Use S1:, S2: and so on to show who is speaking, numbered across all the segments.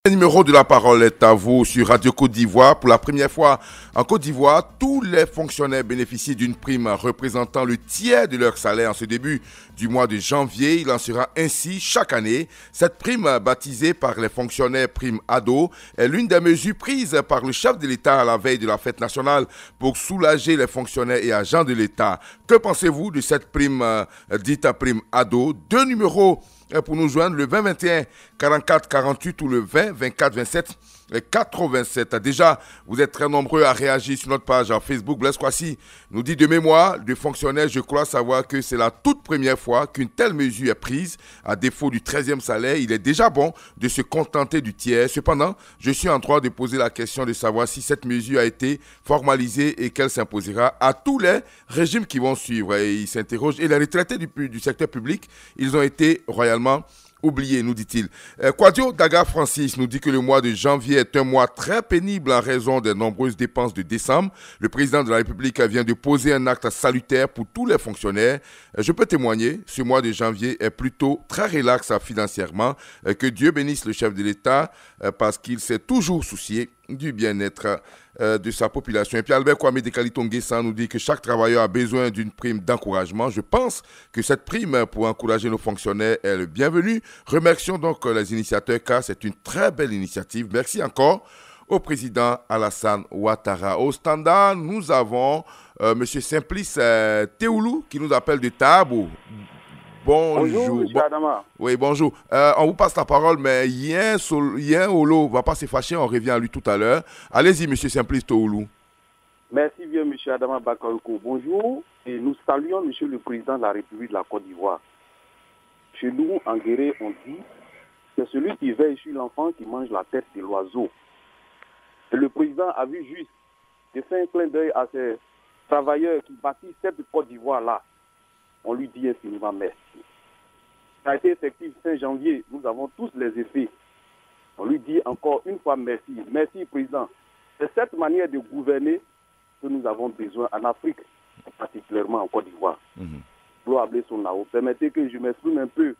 S1: Le numéro de la parole est à vous sur Radio Côte d'Ivoire. Pour la première fois en Côte d'Ivoire, tous les fonctionnaires bénéficient d'une prime représentant le tiers de leur salaire en ce début du mois de janvier. Il en sera ainsi chaque année. Cette prime, baptisée par les fonctionnaires prime ado, est l'une des mesures prises par le chef de l'État à la veille de la fête nationale pour soulager les fonctionnaires et agents de l'État. Que pensez-vous de cette prime dite prime ado? Deux numéros pour nous joindre, le 20 21 44 48 ou le 20 24 27 87. Déjà, vous êtes très nombreux à réagir sur notre page en Facebook. Blaise Kwasi nous dit de mémoire, de fonctionnaires, je crois savoir que c'est la toute première fois qu'une telle mesure est prise. À défaut du 13e salaire, il est déjà bon de se contenter du tiers. Cependant, je suis en droit de poser la question de savoir si cette mesure a été formalisée et qu'elle s'imposera à tous les régimes qui vont suivre. Et il s'interroge. Et les retraités du secteur public, ils ont été royalement oublié, nous dit-il. Quadio Daga Francis nous dit que le mois de janvier est un mois très pénible en raison des nombreuses dépenses de décembre. Le président de la République vient de poser un acte salutaire pour tous les fonctionnaires. Je peux témoigner, ce mois de janvier est plutôt très relax financièrement. Que Dieu bénisse le chef de l'État parce qu'il s'est toujours soucié du bien-être de sa population. Et puis Albert Kwame Dekalitonguessan nous dit que chaque travailleur a besoin d'une prime d'encouragement. Je pense que cette prime pour encourager nos fonctionnaires est le bienvenu. Remercions donc les initiateurs car c'est une très belle initiative. Merci encore au président Alassane Ouattara. Au standard, nous avons M. Simplice Théoulou qui nous appelle de Tabo. Bonjour.
S2: Bonjour, Adama.
S1: Oui, bonjour. On vous passe la parole, mais Yen Olo ne va pas se fâcher, on revient à lui tout à l'heure. Allez-y, M. Simplice Théoulou.
S2: Merci bien, M. Adama Bakayoko. Bonjour, et nous saluons M. le Président de la République de la Côte d'Ivoire. Chez nous, en Guéré, on dit que celui qui veille sur l'enfant qui mange la tête de l'oiseau. Et le Président a vu juste de faire un clin d'œil à ces travailleurs qui bâtissent cette Côte d'Ivoire-là. On lui dit infiniment merci. Ça a été effectif fin janvier, nous avons tous les effets. On lui dit encore une fois merci. Merci, Président. C'est cette manière de gouverner que nous avons besoin en Afrique, particulièrement en Côte d'Ivoire. Permettez que je m'exprime un peu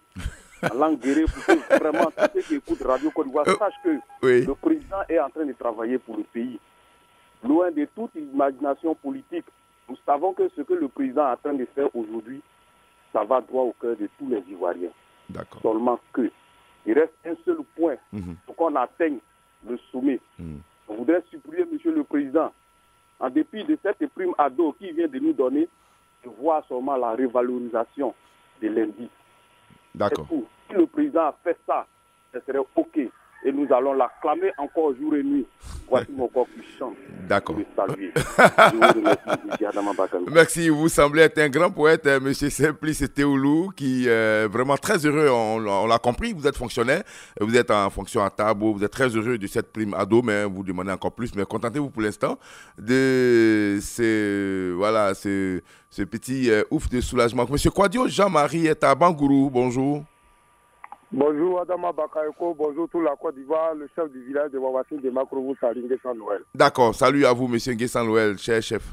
S2: en langue guérée pour que vraiment tous ceux qui écoutent Radio Côte d'Ivoire sachent que le Président est en train de travailler pour le pays. Loin de toute imagination politique, nous savons que ce que le Président est en train de faire aujourd'hui, ça va droit au cœur de tous les Ivoiriens.
S1: D'accord.
S2: Seulement que, il reste un seul point pour qu'on atteigne le sommet. On voudrait supplier, Monsieur le Président, en dépit de cette prime ado qui vient de nous donner, de voir seulement la révalorisation de l'indice.
S1: D'accord.
S2: Si le Président a fait ça, ce serait OK. Et nous allons l'acclamer encore jour et nuit. Voici mon corps qui chante.
S1: D'accord.
S2: Je vous remercie, M. Adama Bakayoko.
S1: Merci, vous semblez être un grand poète, M. Simplice Théoulou, qui est vraiment très heureux, on l'a compris, vous êtes fonctionnaire, vous êtes en fonction à Tabo, vous êtes très heureux de cette prime ado, mais vous demandez encore plus, mais contentez-vous pour l'instant de ce petit ouf de soulagement. M. Quadio Jean-Marie est à Bangourou, bonjour.
S3: Bonjour Adama Bakayoko, bonjour toute la Côte d'Ivoire, le chef du village de Wawassi de Makrovo, Salim Nguessan Noël.
S1: D'accord, salut à vous M. Nguessan Noël, cher chef.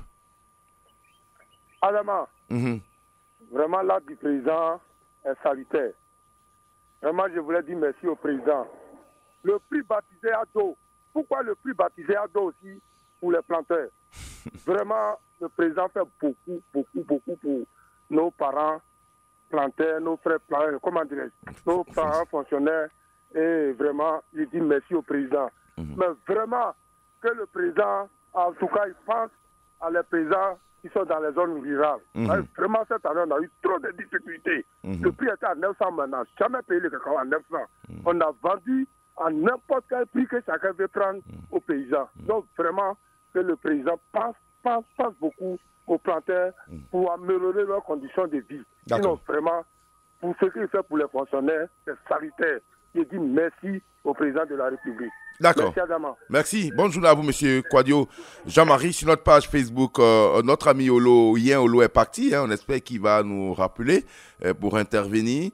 S3: Adama, vraiment l'acte du président est salutaire. Vraiment, je voulais dire merci au président. Le prix baptisé Ado, pourquoi le prix baptisé Ado aussi pour les planteurs? Vraiment, le président fait beaucoup pour nos parents planteurs, nos frères planteurs, nos parents fonctionnaires, et vraiment, je dis merci au président. Mais vraiment, que le président, en tout cas, il pense à les paysans qui sont dans les zones rurales. Vraiment, cette année, on a eu trop de difficultés. Le prix était à 900 maintenant, jamais payé le cacao à 900. On a vendu à n'importe quel prix que chacun veut prendre aux paysans. Donc, vraiment, que le président pense beaucoup aux planteurs pour améliorer leurs conditions de vie. Sinon, vraiment, pour ce qu'il fait pour les fonctionnaires, c'est salutaire. Je dis merci au président de la République.
S1: D'accord.
S3: Merci Adama.
S1: Merci. Bonne journée à vous, M. Quadio Jean-Marie. Sur notre page Facebook, notre ami Yen Olo est parti. On espère qu'il va nous rappeler pour intervenir.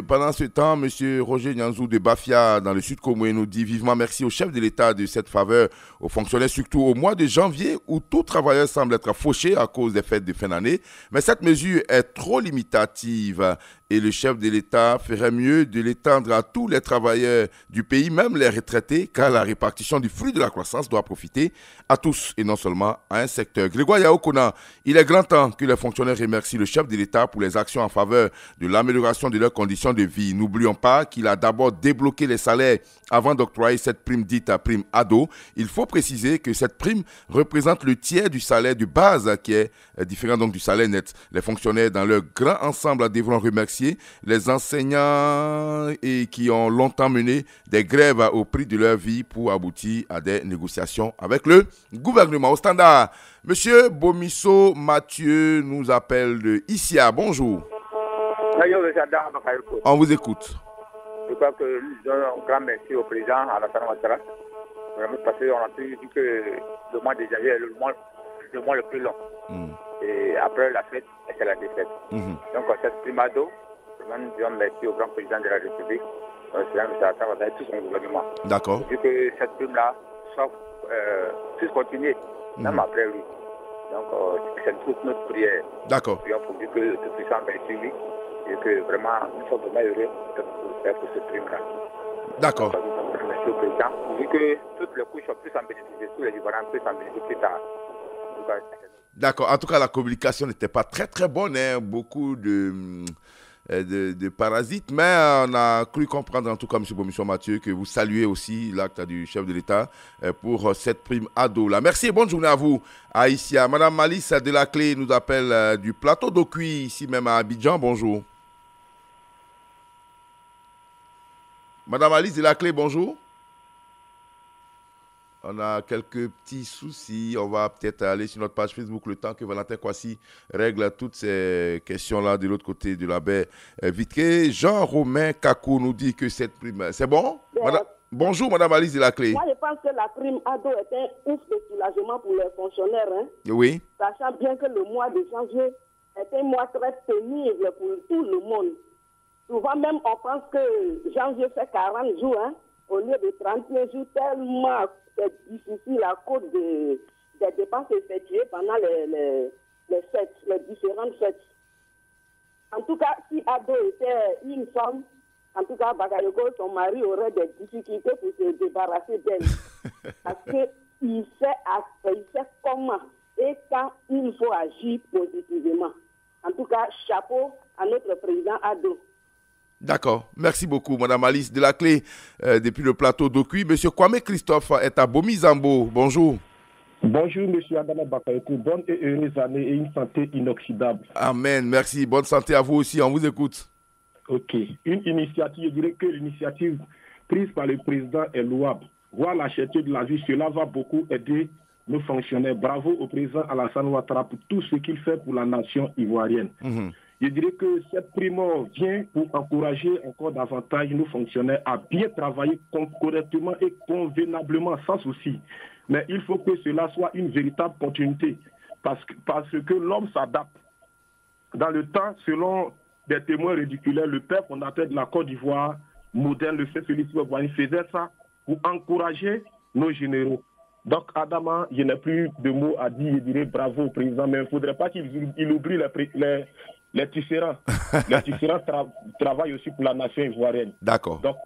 S1: Pendant ce temps, M. Roger Nyanzou de Bafia, dans le sud Comoué, nous dit vivement merci au chef de l'État de cette faveur aux fonctionnaires, surtout au mois de janvier où tout travailleur semble être fauché à cause des fêtes de fin d'année. Mais cette mesure est trop limitative et le chef de l'État ferait mieux de l'étendre à tous les travailleurs du pays, même les retraités, car la répartition du fruit de la croissance doit profiter à tous et non seulement à un secteur. Grégoire Yaokona, il est grand temps que les fonctionnaires remercient le chef de l'État pour les actions en faveur de l'amélioration de leurs conditions de vie. N'oublions pas qu'il a d'abord débloqué les salaires avant d'octroyer cette prime dite à prime ado. Il faut préciser que cette prime représente le tiers du salaire de base qui est différent donc du salaire net. Les fonctionnaires dans leur grand ensemble devront remercier les enseignants et qui ont longtemps mené des grèves au prix de leur vie pour aboutir à des négociations avec le gouvernement. Au standard, Monsieur Bomisso Mathieu nous appelle de Issia. Bonjour. On vous écoute.
S4: Je crois que nous donnons un grand merci au président Alassane Ouattara. Parce qu'on a toujours dit que le mois de janvier est le mois le plus long. Et après la fête, c'est la défaite. Donc, cette prime ado, nous disons merci au grand président de la République, c'est M. Alassane Ouattara et tout son gouvernement.
S1: D'accord.
S4: Vu que cette prime-là puisse continuer, même après lui. Donc, c'est toute notre prière.
S1: D'accord.
S4: Prions pour dire que le puissant va être lui. Et que vraiment, nous sommes vraiment heureux pour ce prime-là.
S1: D'accord.
S4: Merci au président. Vu que toutes les couches ont pu s'en bénéficier, tous les Ivoiriens peuvent s'en bénéficier tard.
S1: D'accord. En tout cas, la communication n'était pas très très bonne. Hein. Beaucoup de parasites. Mais on a cru comprendre, en tout cas, M. Bomisso Mathieu, que vous saluez aussi l'acte du chef de l'État pour cette prime ado. Là. Merci et bonne journée à vous, Aïssia. Madame Malice de la Clé nous appelle du plateau d'Okui, ici même à Abidjan. Bonjour. Madame Alice de la Clé, bonjour. On a quelques petits soucis. On va peut-être aller sur notre page Facebook le temps que Valentin Kwasi règle toutes ces questions-là de l'autre côté de la baie vitrée. Jean-Romain Kakou nous dit que cette prime... C'est bon? Bonjour, Madame Alice de la Clé.
S5: Moi, je pense que la prime ado est un ouf de soulagement pour les fonctionnaires. Hein?
S1: Oui.
S5: Sachant bien que le mois de janvier est un mois très pénible pour tout le monde. Souvent même, on pense que janvier fait 40 jours, hein, au lieu de 31 jours, tellement c'est difficile à cause des dépenses effectuées pendant les fêtes, les différentes fêtes. En tout cas, si Ado était une femme, en tout cas, Bakayoko, son mari aurait des difficultés pour se débarrasser d'elle. Parce qu'il sait comment et quand il faut agir positivement. En tout cas, chapeau à notre président Ado.
S1: D'accord. Merci beaucoup, Madame Alice de la Clé, depuis le plateau d'Okui. Monsieur Kwame Christophe est à Bomi-Zambo. Bonjour.
S6: Bonjour, Monsieur Adama Bakayoko. Bonne et heureuse année et une santé inoxydable.
S1: Amen. Merci. Bonne santé à vous aussi. On vous écoute.
S6: OK. Une initiative, je dirais que l'initiative prise par le président est louable. Voir la cherté de la vie, cela va beaucoup aider nos fonctionnaires. Bravo au président Alassane Ouattara pour tout ce qu'il fait pour la nation ivoirienne. Je dirais que cette prime vient pour encourager encore davantage nos fonctionnaires à bien travailler correctement et convenablement, sans souci. Mais il faut que cela soit une véritable continuité, parce que l'homme s'adapte. Dans le temps, selon des témoins ridiculaires, le père fondateur de la Côte d'Ivoire moderne, le chef Félix Houphouët-Boigny, faisait ça pour encourager nos généraux. Donc, Adama, je n'ai plus de mots à dire, je dirais bravo au président, mais il ne faudrait pas qu'il oublie les tisserands. Les tisserands travaillent aussi pour la nation ivoirienne.
S1: D'accord.
S6: Donc,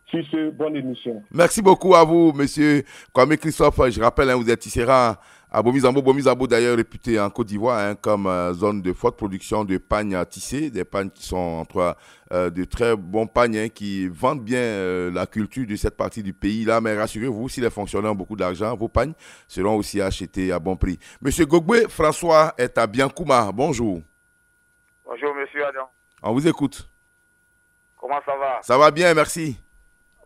S6: sur ce, bonne émission.
S1: Merci beaucoup à vous, monsieur Kwame Christophe. Je rappelle, vous êtes tisserand à Bomi-Zambo. Bomi-Zambo, d'ailleurs, réputé en Côte d'Ivoire comme zone de forte production de pagnes tissées. Des pagnes qui sont entre de très bons pagnes qui vendent bien la culture de cette partie du pays-là. Mais rassurez-vous, si les fonctionnaires ont beaucoup d'argent, vos pagnes seront aussi achetées à bon prix. Monsieur Gogbe François est à Biancouma. Bonjour.
S4: Bonjour, monsieur Adam.
S1: On vous écoute.
S4: Comment ça va?
S1: Ça va bien, merci.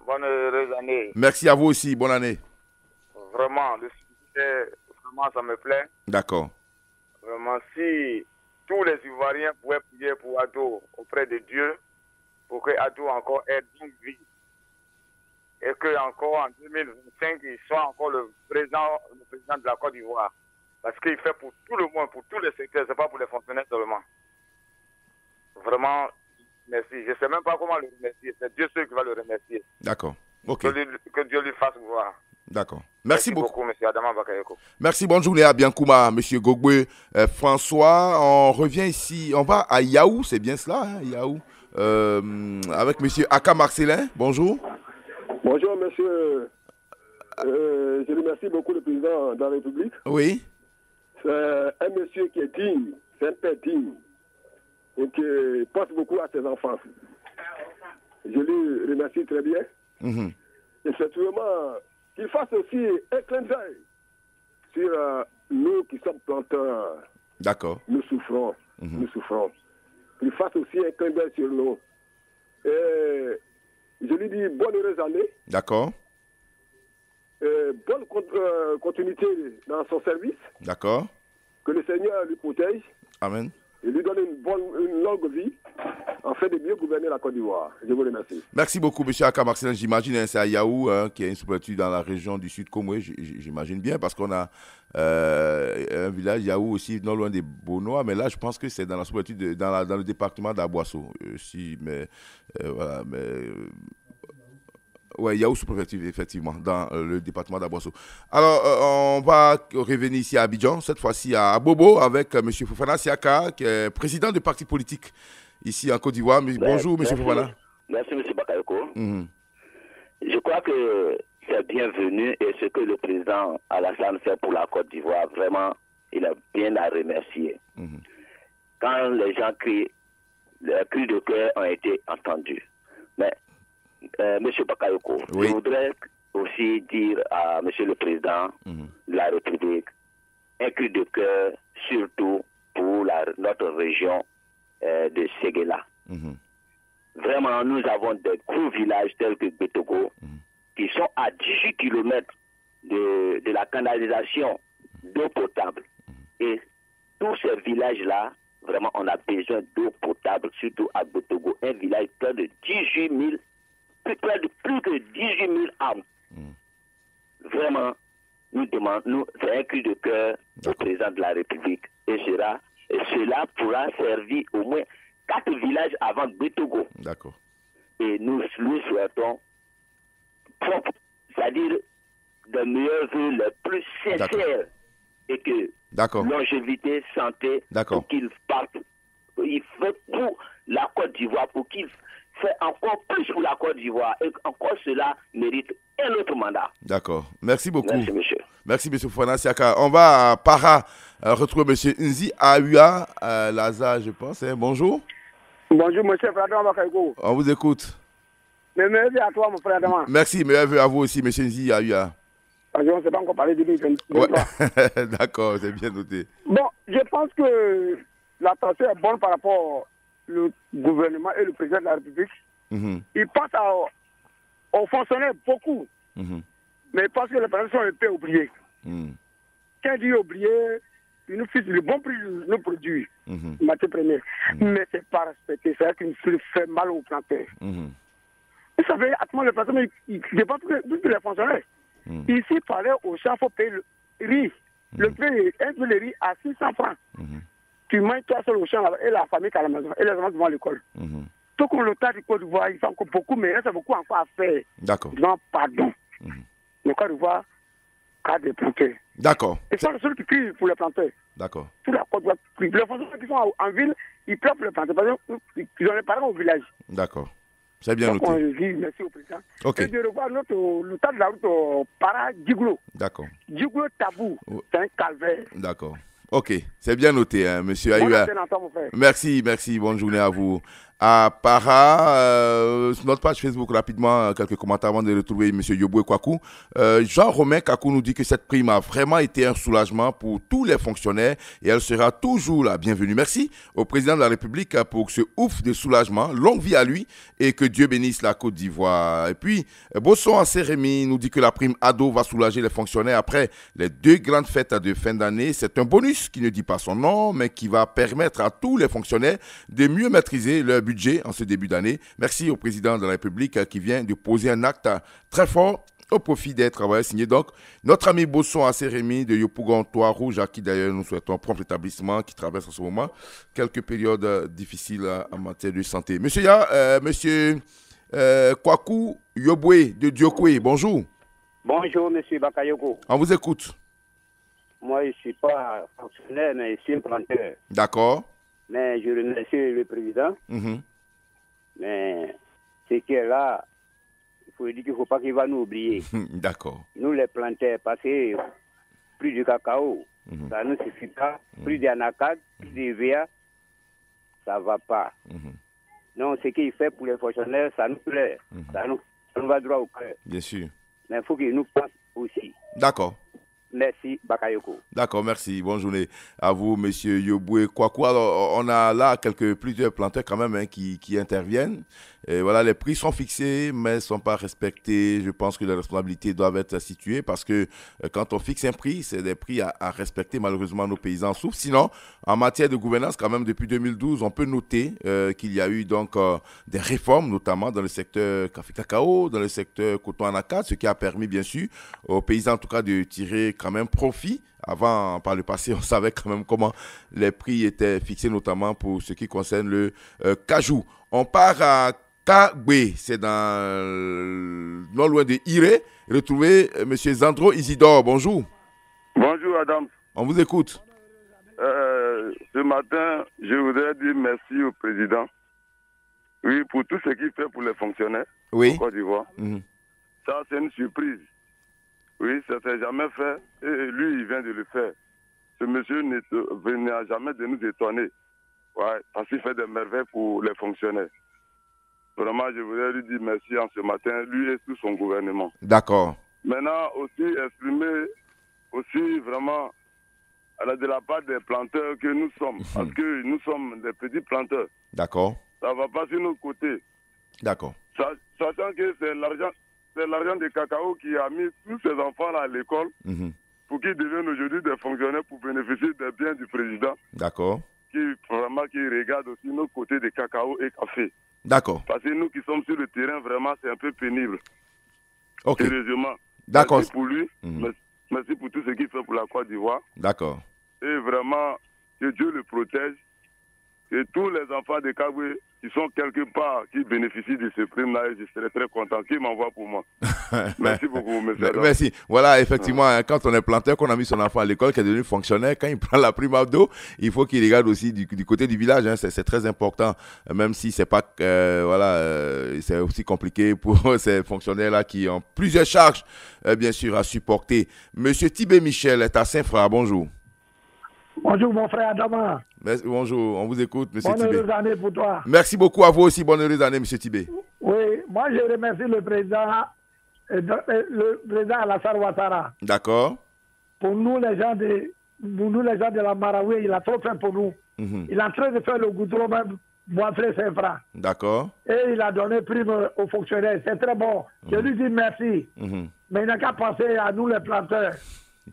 S4: Bonne heureuse année.
S1: Merci à vous aussi, bonne année.
S4: Vraiment, le sujet, vraiment, ça me plaît.
S1: D'accord.
S4: Vraiment, si tous les Ivoiriens pouvaient prier pour Ado auprès de Dieu, pour que Ado encore ait une vie, et qu'encore en 2025, il soit encore le président de la Côte d'Ivoire. Parce qu'il fait pour tout le monde, pour tous les secteurs, ce n'est pas pour les fonctionnaires seulement. Vraiment, merci. Je ne sais même pas comment le remercier. C'est Dieu seul qui va le remercier.
S1: D'accord. Ok.
S4: Que Dieu lui fasse voir.
S1: D'accord. Merci beaucoup,
S4: M. Adama Bakayoko.
S1: Merci, bonne journée à Biancouma, M. Gogbe François. On revient ici, on va à Yaou, c'est bien cela, hein, Yaou, avec M. Aka Marcelin. Bonjour.
S3: Bonjour, monsieur. Je remercie beaucoup le président de la République.
S1: Oui.
S3: C'est un monsieur qui est digne, c'est un père digne, et qui pense beaucoup à ses enfants. Je lui remercie très bien. Effectivement, qu'il fasse aussi un clin d'œil sur nous qui sommes planteurs.
S1: D'accord.
S3: Nous souffrons. Nous souffrons. Qu'il fasse aussi un clin d'œil sur nous. Et je lui dis bonne heureuse année.
S1: D'accord.
S3: Bonne continuité dans son service.
S1: D'accord.
S3: Que le Seigneur lui protège.
S1: Amen.
S3: Et lui donne une longue vie afin de mieux gouverner la Côte d'Ivoire. Je vous remercie.
S1: Merci beaucoup, M. Aka Marcelin. J'imagine c'est à Yaou, qui est une sous-préfecture dans la région du Sud Comoué. J'imagine bien, parce qu'on a un village Yaou aussi, non loin des Bonois. Mais là, je pense que c'est dans la sous-préfecture, dans le département d'Aboisseau. Voilà, oui, Yaou sous-préfecture, effectivement, dans le département d'Aboisseau. Alors, on va revenir ici à Abidjan, cette fois-ci à Bobo, avec M. Fofana Siaka, qui est président du parti politique ici en Côte d'Ivoire. Bonjour, M. Fofana.
S7: Merci, M. Bakayoko. Je crois que c'est bienvenu et ce que le président Alassane fait pour la Côte d'Ivoire, vraiment, il a bien à remercier. Quand les gens crient, les cris de cœur ont été entendus. Mais Monsieur Bakayoko, je voudrais aussi dire à Monsieur le Président de la République un cri de cœur, surtout pour notre région de Séguéla. Vraiment, nous avons des gros villages tels que Betogo qui sont à 18 km de la canalisation d'eau potable. Et tous ces villages-là, vraiment, on a besoin d'eau potable, surtout à Betogo, un village près de 18 000 plus que 18 000 âmes. Vraiment, nous demandons, c'est un cri de cœur au président de la République. Et cela pourra servir au moins 4 villages avant Betogo.
S1: D'accord.
S7: Et nous lui souhaitons, c'est-à-dire de meilleurs vœux les plus sincères et que longévité, santé, pour qu'il parte. Il fait pour la Côte d'Ivoire, pour qu'il fait encore plus pour la Côte d'Ivoire et encore cela mérite un autre mandat.
S1: D'accord. Merci beaucoup.
S7: Merci, monsieur.
S1: Merci, monsieur Fofana Siaka. On va à Para retrouver monsieur Nzi Aoua, Lazare, je pense. Bonjour.
S3: Bonjour, monsieur Fradon Bakayoko.
S1: On vous écoute.
S3: Mais meilleur à toi, mon frère Adama.
S1: Merci, meilleur à vous aussi, monsieur Nzi Aoua.
S3: On ne s'est pas encore parlé de 2023.
S1: Ouais. D'accord, c'est bien noté.
S3: Bon, je pense que l'attention est bonne par rapport au gouvernement et le président de la République. Il pense aux fonctionnaires beaucoup. Mais il pense que les personnes sont un peu oubliées. Quand il dit oublié, il nous fixe le bon prix de nos produits, matières premières. Mais c'est pas respecté, c'est qu'il fait mal aux planteurs. Vous savez, actuellement, les personnes, ils dépendent tous les fonctionnaires. Ici, parler au champ, il faut payer le riz. Le prix, un peu de riz à 600 francs. Tu manges toi seul au champ et la famille à la maison, et les enfants vont à l'école. Donc, on le tas du Côte d'Ivoire, il fait encore beaucoup, mais il reste beaucoup encore à faire.
S1: D'accord.
S3: Non, pardon. Le Côte d'Ivoire, cas des planteurs.
S1: D'accord.
S3: Et ça, c'est celui qui crie pour les planteurs.
S1: D'accord.
S3: Tout la Côte d'Ivoire. Les fonctionnaires qui sont en ville, ils pleurent pour les planteurs, parce qu'ils ont les parents au village.
S1: D'accord. C'est bien noté.
S3: Donc, je dis merci au président.
S1: Ok.
S3: Et de revoir le tas de la route para Djiglo.
S1: D'accord.
S3: Djiglo Tabou, c'est un calvaire.
S1: D'accord. Ok, c'est bien noté, hein, monsieur Aoua. Merci, bonne journée à vous. À Para, sur notre page Facebook, rapidement, quelques commentaires avant de retrouver M. Yoboué Kwaku. Jean-Romain Kakou nous dit que cette prime a vraiment été un soulagement pour tous les fonctionnaires et elle sera toujours la bienvenue. Merci au président de la République pour ce ouf de soulagement. Longue vie à lui et que Dieu bénisse la Côte d'Ivoire. Et puis, Bosson Ansérémy nous dit que la prime ado va soulager les fonctionnaires après les 2 grandes fêtes de fin d'année. C'est un bonus qui ne dit pas son nom, mais qui va permettre à tous les fonctionnaires de mieux maîtriser leur budget en ce début d'année. Merci au président de la République qui vient de poser un acte très fort au profit des travailleurs signés. Donc, notre ami Bosson Ansérémy de Yopougon, Toit Rouge, à qui d'ailleurs nous souhaitons un prompt établissement qui traverse en ce moment quelques périodes difficiles en matière de santé. Monsieur Kwaku Yoboué de Diokwe, bonjour.
S8: Bonjour, monsieur Bakayoko.
S1: On vous écoute.
S8: Moi, je ne suis pas fonctionnaire, mais je suis un planteur.
S1: D'accord.
S8: Mais je remercie le président. Mais ce qui est là, il pour lui dire qu'il ne faut pas qu'il va nous oublier.
S1: D'accord.
S8: Nous, les planteurs, parce que plus du cacao, ça ne suffit pas. Plus d'anacade, plus de VA, ça ne va pas. Non, ce qu'il fait pour les fonctionnaires, ça nous plaît. Ça nous va droit au cœur.
S1: Bien sûr.
S8: Mais il faut qu'il nous pense aussi.
S1: D'accord.
S8: Merci, Bakayoko.
S1: D'accord, merci. Bonne journée à vous, monsieur Yoboué Kwaku. Alors, on a là plusieurs planteurs quand même qui interviennent. Et voilà, les prix sont fixés, mais ne sont pas respectés. Je pense que les responsabilités doivent être situées parce que quand on fixe un prix, c'est des prix à respecter. Malheureusement, nos paysans souffrent. Sinon, en matière de gouvernance, quand même, depuis 2012, on peut noter qu'il y a eu donc des réformes, notamment dans le secteur café-cacao, dans le secteur coton-anacade, ce qui a permis, bien sûr, aux paysans, en tout cas, de tirer quand même profit. Avant, par le passé, on savait quand même comment les prix étaient fixés, notamment pour ce qui concerne le cajou. On part à Kagbe, c'est non loin de Iré. Retrouvez M. Zandro Isidore. Bonjour.
S3: Bonjour, Adam.
S1: On vous écoute.
S3: Ce matin, je voudrais dire merci au président. Oui, pour tout ce qu'il fait pour les fonctionnaires en Côte d'Ivoire. Ça, c'est une surprise. Oui, ça ne s'est jamais fait et lui, il vient de le faire. Ce monsieur n'a jamais de nous étonner. Ouais, parce qu'il fait des merveilles pour les fonctionnaires. Vraiment, je voudrais lui dire merci en ce matin, lui et tout son gouvernement.
S1: D'accord.
S3: Maintenant, aussi exprimer aussi vraiment de la part des planteurs que nous sommes. Parce que nous sommes des petits planteurs.
S1: D'accord.
S3: Ça ne va pas sur nos côtés.
S1: D'accord.
S3: Sachant que c'est l'argent de cacao qui a mis tous ces enfants-là à l'école pour qu'ils deviennent aujourd'hui des fonctionnaires pour bénéficier des biens du président.
S1: D'accord.
S3: Qui regarde aussi nos côtés de cacao et café.
S1: D'accord.
S3: Parce que nous qui sommes sur le terrain, vraiment, c'est un peu pénible.
S1: Ok.
S3: Sérieusement.
S1: D'accord.
S3: Merci pour lui. Merci pour tout ce qu'il fait pour la Côte d'Ivoire.
S1: D'accord.
S3: Et vraiment, que Dieu le protège. Et tous les enfants de Kabwe qui sont quelque part, qui bénéficient de ce prime-là, je serais très content qu'ils m'envoient pour moi. Merci beaucoup, monsieur.
S1: Merci. Voilà, effectivement, quand on est planteur, qu'on a mis son enfant à l'école, qui est devenu fonctionnaire, quand il prend la prime Abdo, il faut qu'il regarde aussi du côté du village. Hein, c'est très important, même si c'est pas, c'est aussi compliqué pour ces fonctionnaires-là qui ont plusieurs charges, bien sûr, à supporter. Monsieur Tibé Michel est à Saint-Frère. Bonjour.
S9: Bonjour, mon frère Adama.
S1: Merci, bonjour, on vous écoute, monsieur Tibé.
S9: Bonne heureuse année pour toi.
S1: Merci beaucoup à vous aussi, bonne heureuse année, monsieur Tibé.
S9: Oui, moi je remercie le président Alassane Ouattara.
S1: D'accord.
S9: Pour nous, les gens de la Marawi, il a trop fait pour nous. Il est en train de faire le goudron même, Bois-Fré Saint-Franc.
S1: D'accord.
S9: Et il a donné prime aux fonctionnaires. C'est très bon. Je lui dis merci. Mais il n'a qu'à penser à nous, les planteurs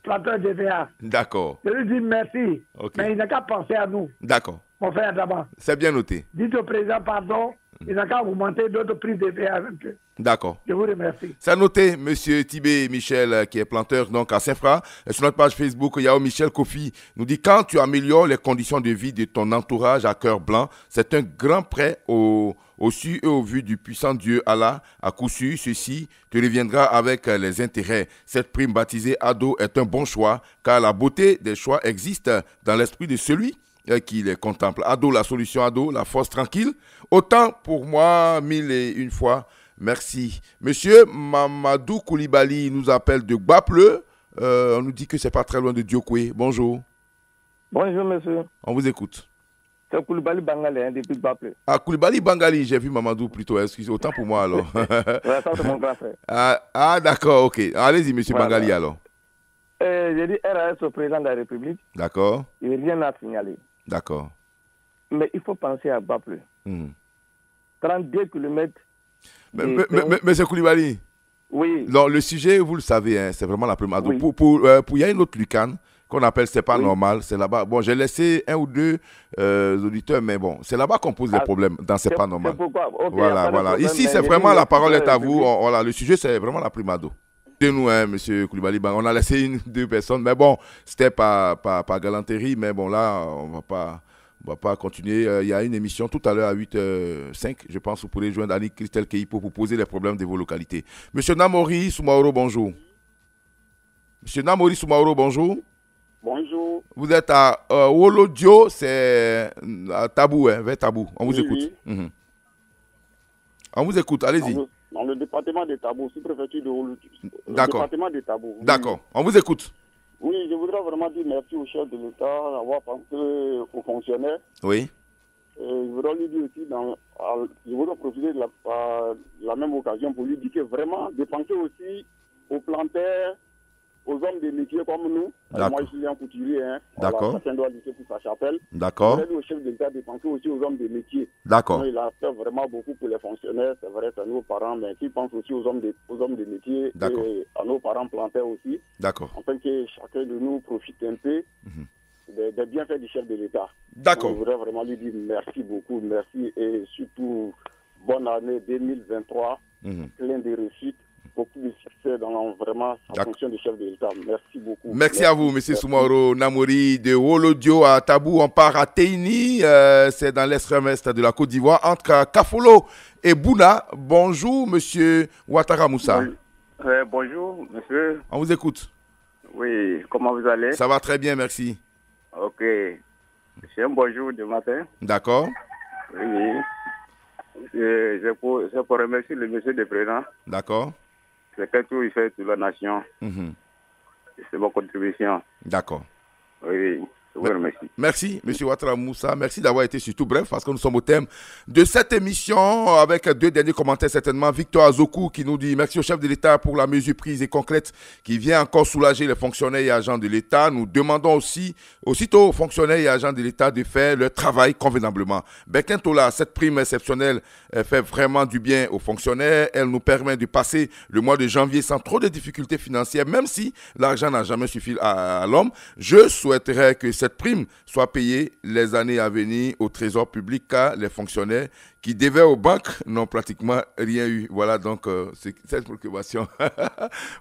S9: de VA.
S1: D'accord.
S9: Je lui dis merci, mais il n'a qu'à penser à nous.
S1: D'accord.
S9: Mon frère d'abord.
S1: C'est bien noté.
S9: Dites au président pardon, il n'a qu'à augmenter d'autres prix de VA avec eux.
S1: D'accord.
S9: Je vous remercie.
S1: C'est noté, monsieur Tibé Michel, qui est planteur donc à Saint-Fra. Sur notre page Facebook, Yao Michel Kofi nous dit: quand tu améliores les conditions de vie de ton entourage à cœur blanc, c'est un grand prêt au su et au vu du puissant Dieu Allah. À coup sûr, ceci te reviendra avec les intérêts. Cette prime baptisée Ado est un bon choix, car la beauté des choix existe dans l'esprit de celui qui les contemple. Ado, la solution Ado, la force tranquille. Autant pour moi, 1001 fois. Merci. Monsieur Mamadou Koulibaly nous appelle de Gbapleu. On nous dit que c'est pas très loin de Diokoué. Bonjour.
S10: Bonjour, monsieur.
S1: On vous écoute.
S10: C'est Koulibaly Bangali, hein, depuis Gbapleu.
S1: Ah, Koulibaly Bangali, j'ai vu Mamadou plutôt. Excusez, autant pour moi alors.
S10: Ouais, ça, c'est mon grand frère.
S1: Ah d'accord, ok. Allez-y, monsieur Bangali alors.
S10: J'ai dit RAS au président de la République.
S1: D'accord.
S10: Il n'y a rien à signaler.
S1: D'accord.
S10: Mais il faut penser à Gbapleu. 32 km.
S1: Monsieur Koulibaly.
S10: Oui.
S1: Non, le sujet, vous le savez, hein, c'est vraiment la première.
S10: Oui.
S1: Il y a une autre lucane qu'on appelle C'est pas normal. C'est là-bas. Bon, j'ai laissé un ou deux auditeurs, mais bon, c'est là-bas qu'on pose les problèmes dans C'est pas normal.
S10: Pourquoi? Okay,
S1: voilà. Ici, c'est vraiment la parole est à vous. Voilà, le sujet, c'est vraiment la primado. De nous, hein, monsieur Koulibaly, on a laissé une ou deux personnes, mais bon, c'était pas galanterie, mais bon, là, on va pas continuer. Il y a une émission tout à l'heure à 8h05, je pense, vous pourrez joindre Annie Christelle Kei pour vous poser les problèmes de vos localités. Monsieur Namori Soumaoro, bonjour. Monsieur Namori Soumaoro, bonjour.
S11: Bonjour.
S1: Vous êtes à Wolodio, c'est à Tabou, hein, vers Tabou. On vous écoute.
S11: Oui.
S1: On vous écoute, allez-y.
S2: dans le département des Tabous, sous-préfecture de Olutu.
S1: D'accord.
S2: Département des Tabous.
S1: D'accord. On vous écoute.
S2: Oui, je voudrais vraiment dire merci au chef de l'État d'avoir pensé aux fonctionnaires.
S1: Oui.
S2: Et je voudrais lui dire aussi, je voudrais profiter de la même occasion pour lui dire que vraiment, de penser aussi aux planteurs, aux hommes des métiers comme nous. Moi, je suis un couturier. Hein.
S1: D'accord.
S2: Voilà, chacun doit lutter pour sa chapelle.
S1: D'accord.
S2: Je voudrais dire au chef de l'État de penser aussi aux hommes des métiers.
S1: D'accord.
S2: Il a fait vraiment beaucoup pour les fonctionnaires, c'est vrai, c'est nos parents, mais qu'il pense aussi aux hommes des métiers et à nos parents planteurs aussi.
S1: D'accord.
S2: Afin que chacun de nous profite un peu des bienfaits du chef de l'État.
S1: D'accord.
S2: Je voudrais vraiment lui dire merci beaucoup, merci et surtout bonne année 2023, plein de réussites, beaucoup de succès dans vraiment la fonction de chef de l'État. Merci beaucoup.
S1: Merci à vous, M. Soumaoro Namori de Wolodio à Tabou. On part à Teini, c'est dans l'extrême-est de la Côte d'Ivoire, entre Kafolo et Bouna. Bonjour, M. Ouattara Moussa.
S11: Oui. Bonjour, monsieur.
S1: On vous écoute.
S11: Oui, comment vous allez?
S1: Ça va très bien, merci.
S11: Ok. C'est un bonjour de matin.
S1: D'accord.
S11: Oui. C'est pour remercier le monsieur le président.
S1: D'accord.
S11: C'est que tout il fait pour la nation. C'est mon contribution.
S1: D'accord.
S11: Oui. Je vous remercie.
S1: Merci, M. Ouattara Moussa. Merci d'avoir été surtout bref parce que nous sommes au thème de cette émission avec deux derniers commentaires certainement. Victor Azokou qui nous dit merci au chef de l'État pour la mesure prise et concrète qui vient encore soulager les fonctionnaires et agents de l'État. Nous demandons aussitôt aux fonctionnaires et agents de l'État de faire leur travail convenablement. Bekentola, cette prime exceptionnelle fait vraiment du bien aux fonctionnaires. Elle nous permet de passer le mois de janvier sans trop de difficultés financières, même si l'argent n'a jamais suffi à l'homme. Je souhaiterais que cette prime soit payée les années à venir au trésor public car les fonctionnaires qui devaient aux banques n'ont pratiquement rien eu. Voilà donc c'est cette préoccupation.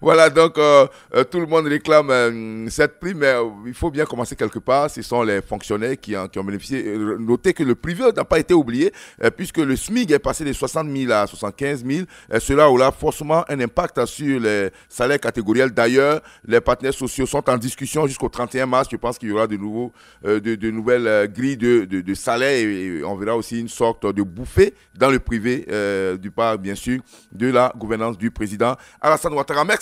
S1: Voilà donc tout le monde réclame cette prime, mais il faut bien commencer quelque part. Ce sont les fonctionnaires qui ont bénéficié. Notez que le privé n'a pas été oublié puisque le SMIC est passé de 60 000 à 75 000. Cela aura forcément un impact sur les salaires catégoriels. D'ailleurs, les partenaires sociaux sont en discussion jusqu'au 31 mars. Je pense qu'il y aura de nouvelles grilles de salaire et on verra aussi une sorte de bouffée dans le privé du part, bien sûr, de la gouvernance du président Alassane Ouattara. Merci.